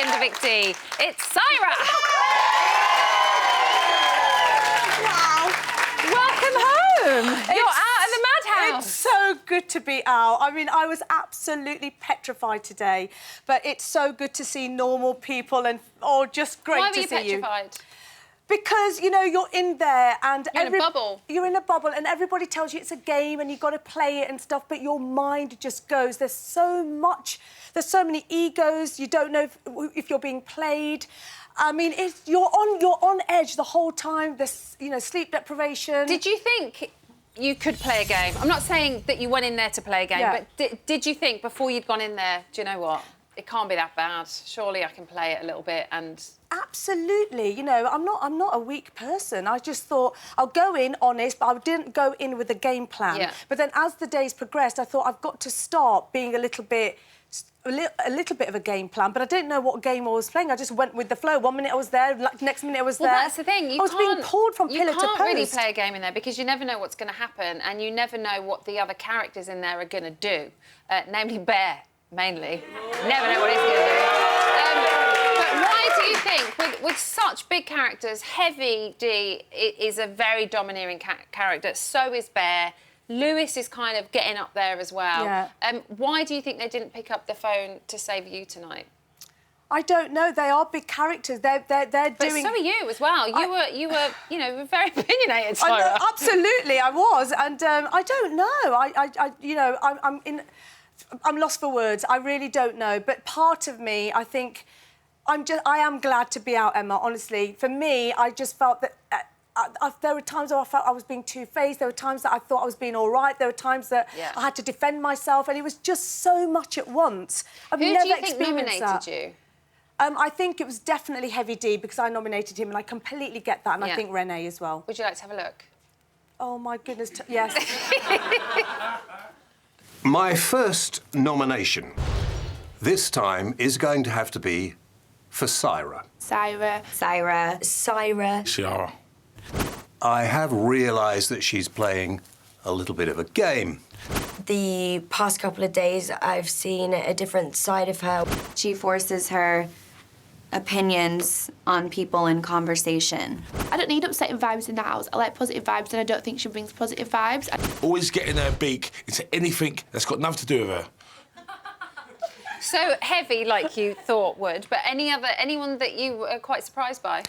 second evictee. It's Saira. Wow. Welcome home. You're out of the madhouse. It's so good to be out. I mean, I was absolutely petrified today, but it's so good to see normal people and, just great to see you. Why were you petrified? Because, you know, you're in there and... You're in a bubble. You're in a bubble and everybody tells you it's a game and you've got to play it and stuff, but your mind just goes. There's so many egos. You don't know if you're being played. I mean, you're on edge the whole time. There's, you know, sleep deprivation. Did you think you could play a game? I'm not saying that you went in there to play a game, but did you think before you'd gone in there, do you know what? It can't be that bad. Surely I can play it a little bit and... Absolutely. You know, I'm not a weak person. I just thought I'll go in honest, but I didn't go in with a game plan. Yeah. But then as the days progressed, I thought I've got to start being a little bit of a game plan, but I didn't know what game I was playing. I just went with the flow. 1 minute I was there, next minute I was there. Well, that's the thing. I was being pulled from pillar to post. You can't really play a game in there because you never know what's going to happen and you never know what the other characters in there are going to do, namely Bear, mainly. Never know what he's going to do. But why do you think, with such big characters, Heavy D is a very domineering character, so is Bear, Lewis is kind of getting up there as well. Yeah. Why do you think they didn't pick up the phone to save you tonight? I don't know. They are big characters. They're doing... But so are you as well. You were, you know, very opinionated, Saira. I know, absolutely, I was, and I don't know. You know, I'm lost for words. I really don't know. But part of me, I think, I am glad to be out, Emma. Honestly, for me, I just felt that. There were times where I felt I was being two-faced. There were times that I thought I was being all right. There were times that I had to defend myself, and it was just so much at once. Who do you think nominated you? I think it was definitely Heavy D because I nominated him, and I completely get that, and I think Renee as well. Would you like to have a look? Oh my goodness, yes. My first nomination this time is going to have to be for Saira. Saira. Saira. Saira. Saira. I have realised that she's playing a little bit of a game. The past couple of days, I've seen a different side of her. She forces her opinions on people in conversation. I don't need upsetting vibes in the house. I like positive vibes, and I don't think she brings positive vibes. Always getting her beak into anything that's got nothing to do with her. So Heavy, like you thought would, but anyone that you were quite surprised by?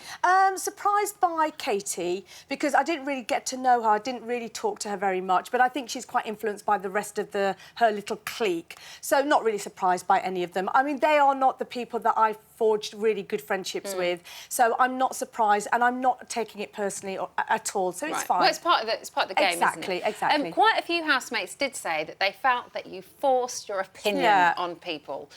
Surprised by Katie, because I didn't really get to know her. I didn't really talk to her very much, but I think she's quite influenced by the rest of her little clique. So not really surprised by any of them. I mean, they are not the people that I forged really good friendships with. So I'm not surprised, and I'm not taking it personally at all. So it's fine. Well, it's part of the game, exactly, isn't it? Exactly. Quite a few housemates did say that they felt that you forced your opinion on people.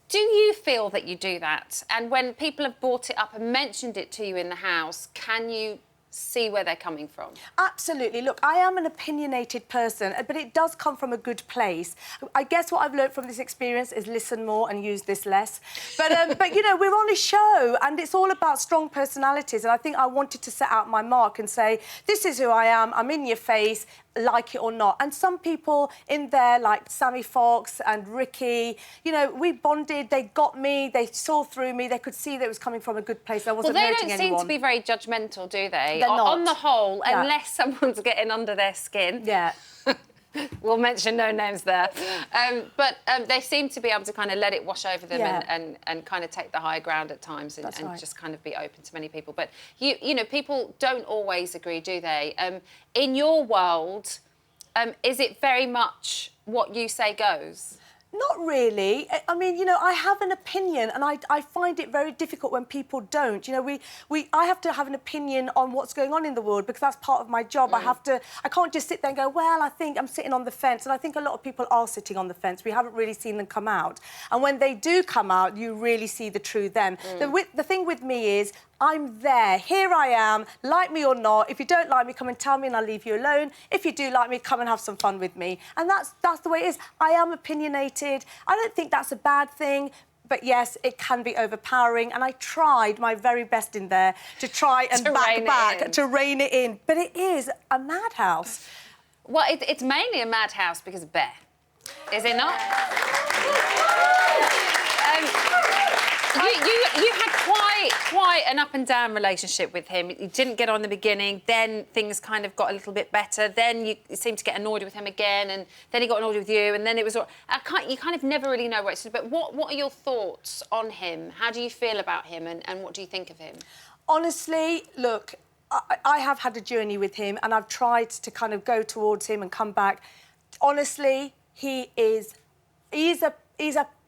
Do you feel that you do that? And when people have brought it up and mentioned it to you in the house, can you see where they're coming from? Absolutely. Look, I am an opinionated person, but it does come from a good place. I guess what I've learned from this experience is listen more and use this less. But, you know, we're on a show and it's all about strong personalities, and I think I wanted to set out my mark and say, this is who I am, I'm in your face, like it or not. And some people in there, like Sammy Fox and Ricky, you know, we bonded, they got me, they saw through me, they could see that it was coming from a good place. I wasn't hurting anyone. Well, they don't seem to be very judgmental, do they? They're not. On the whole, unless someone's getting under their skin. Yeah. We'll mention no names there. But they seem to be able to kind of let it wash over them and kind of take the high ground at times and just kind of be open to many people. But, you know, people don't always agree, do they? In your world, is it very much what you say goes? Not really. I mean, you know, I have an opinion, and I find it very difficult when people don't. You know, I have to have an opinion on what's going on in the world because that's part of my job. I can't just sit there and go, well, I think I'm sitting on the fence. And I think a lot of people are sitting on the fence. We haven't really seen them come out. And when they do come out, you really see the true them. The thing with me is, I'm there. Here I am, like me or not. If you don't like me, come and tell me and I'll leave you alone. If you do like me, come and have some fun with me. And that's the way it is. I am opinionated. I don't think that's a bad thing. But yes, it can be overpowering, and I tried my very best in there to try and to rein it in. But it is a madhouse. Well, it's mainly a madhouse because of Bear, is it not? You had quite an up and down relationship with him. You didn't get on in the beginning, then things kind of got a little bit better. Then you seemed to get annoyed with him again, and then he got annoyed with you, and then it was. You kind of never really know where it's. But what are your thoughts on him? How do you feel about him, and what do you think of him? Honestly, look, I have had a journey with him, and I've tried to kind of go towards him and come back. Honestly, he's a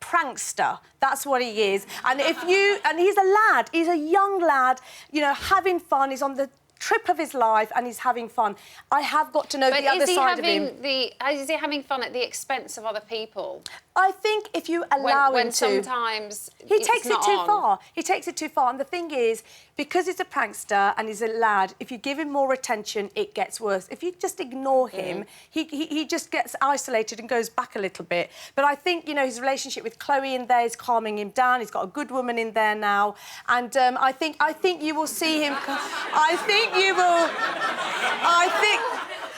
prankster. That's what he is. And he's a lad. He's a young lad, you know, having fun. He's on the trip of his life and he's having fun. I have got to know the other side of him. Is he having fun at the expense of other people? I think if you allow him to... When sometimes he takes it too far. He takes it too far. And the thing is, because he's a prankster and he's a lad, if you give him more attention, it gets worse. If you just ignore him, he just gets isolated and goes back a little bit. But I think, you know, his relationship with Chloe in there is calming him down. He's got a good woman in there now. And I think you will see him...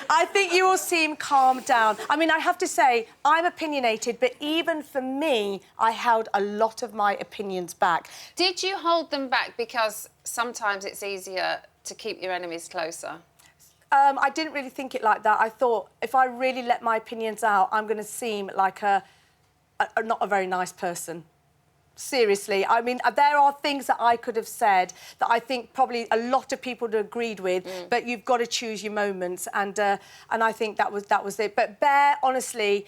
I think you will see him calm down. I mean, I have to say, I'm opinionated, but even for me, I held a lot of my opinions back. Did you hold them back because sometimes it's easier to keep your enemies closer? I didn't really think it like that. I thought, if I really let my opinions out, I'm going to seem like not a very nice person. Seriously, I mean, there are things that I could have said that I think probably a lot of people would have agreed with, but you've got to choose your moments, and I think that was it. But Bear, honestly,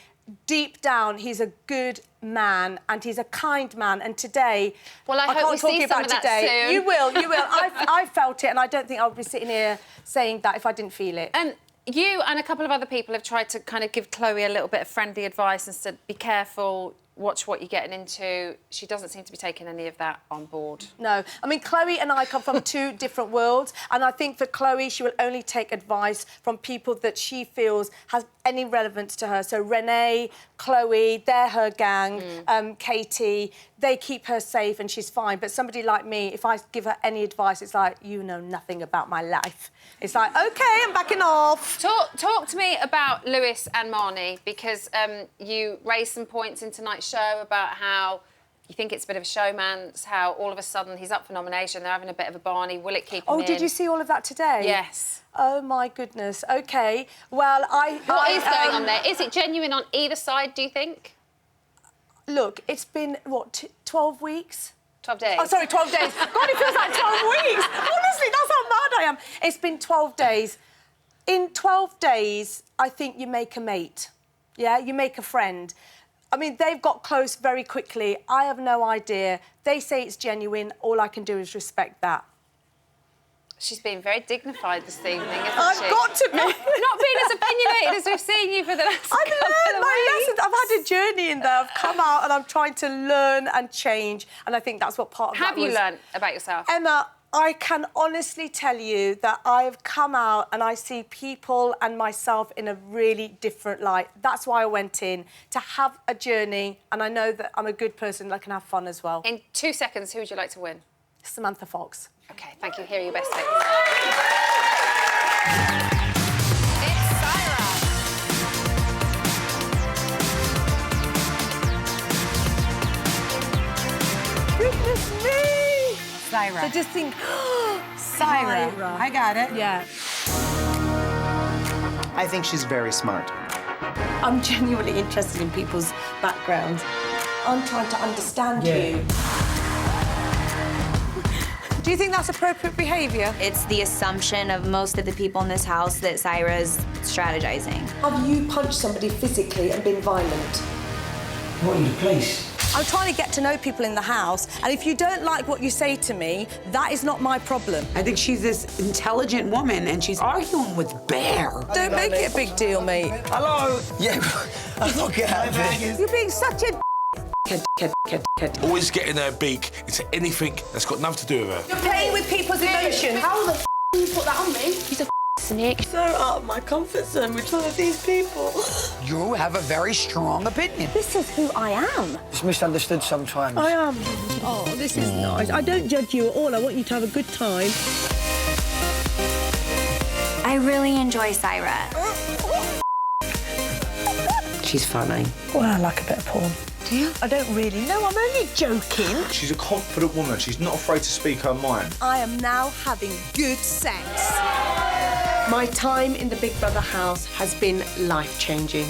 deep down, he's a good man and he's a kind man. And today, well, I hope we see some of that soon. You will. I felt it, and I don't think I would be sitting here saying that if I didn't feel it. You and a couple of other people have tried to kind of give Chloe a little bit of friendly advice and said, be careful. Watch what you're getting into. She doesn't seem to be taking any of that on board. No. I mean, Chloe and I come from two different worlds, and I think for Chloe, she will only take advice from people that she feels has any relevance to her. So Renee, Chloe, they're her gang, Katie, they keep her safe and she's fine. But somebody like me, if I give her any advice, it's like, you know nothing about my life. It's like, OK, I'm backing off. Talk to me about Lewis and Marnie, because you raised some points in tonight's show about how you think it's a bit of a showman's, how all of a sudden he's up for nomination, they're having a bit of a Barney, will it keep him in? Oh, did you see all of that today? Yes. Oh, my goodness. OK, well, What is going on there? Is it genuine on either side, do you think? Look, it's been, what, 12 weeks? 12 days. Oh, sorry, 12 days. God, it feels like 12 weeks. Honestly, that's how mad I am. It's been 12 days. In 12 days, I think you make a mate. Yeah, you make a friend. I mean, they've got close very quickly. I have no idea. They say it's genuine. All I can do is respect that. She's been very dignified this evening, isn't she? I've got to be. Not being as opinionated as we've seen you for the last couple of weeks. I've learned my lessons. I've had a journey in there. I've come out and I'm trying to learn and change. And I think that's what part of that was. Have you learned about yourself? Emma, I can honestly tell you that I've come out and I see people and myself in a really different light. That's why I went in, to have a journey, and I know that I'm a good person that can have fun as well. In 2 seconds, who would you like to win? Samantha Fox. OK, thank you. Here are your best takes. It's Saira. Goodness me! Saira. So just think, Saira. I got it. Yeah. I think she's very smart. I'm genuinely interested in people's backgrounds. I'm trying to understand you. Do you think that's appropriate behaviour? It's the assumption of most of the people in this house that Saira's strategizing. Have you punched somebody physically and been violent? What in the place? I'm trying to get to know people in the house, and if you don't like what you say to me, that is not my problem. I think she's this intelligent woman and she's arguing with Bear. Don't make it a big deal, mate. Hello? Yeah, I'm not getting out of it. You're being such a Kid. Always getting her beak into anything that's got nothing to do with her. You're playing with people's emotions. How the f*** you put that on me? He's a snake. So out of my comfort zone with some of these people. You have a very strong opinion. This is who I am. It's misunderstood sometimes. I am. Oh, this is nice. I don't judge you at all. I want you to have a good time. I really enjoy Saira. She's funny. Well, I like a bit of porn. Do you? I don't really know. I'm only joking. She's a confident woman. She's not afraid to speak her mind. I am now having good sex. My time in the Big Brother house has been life-changing.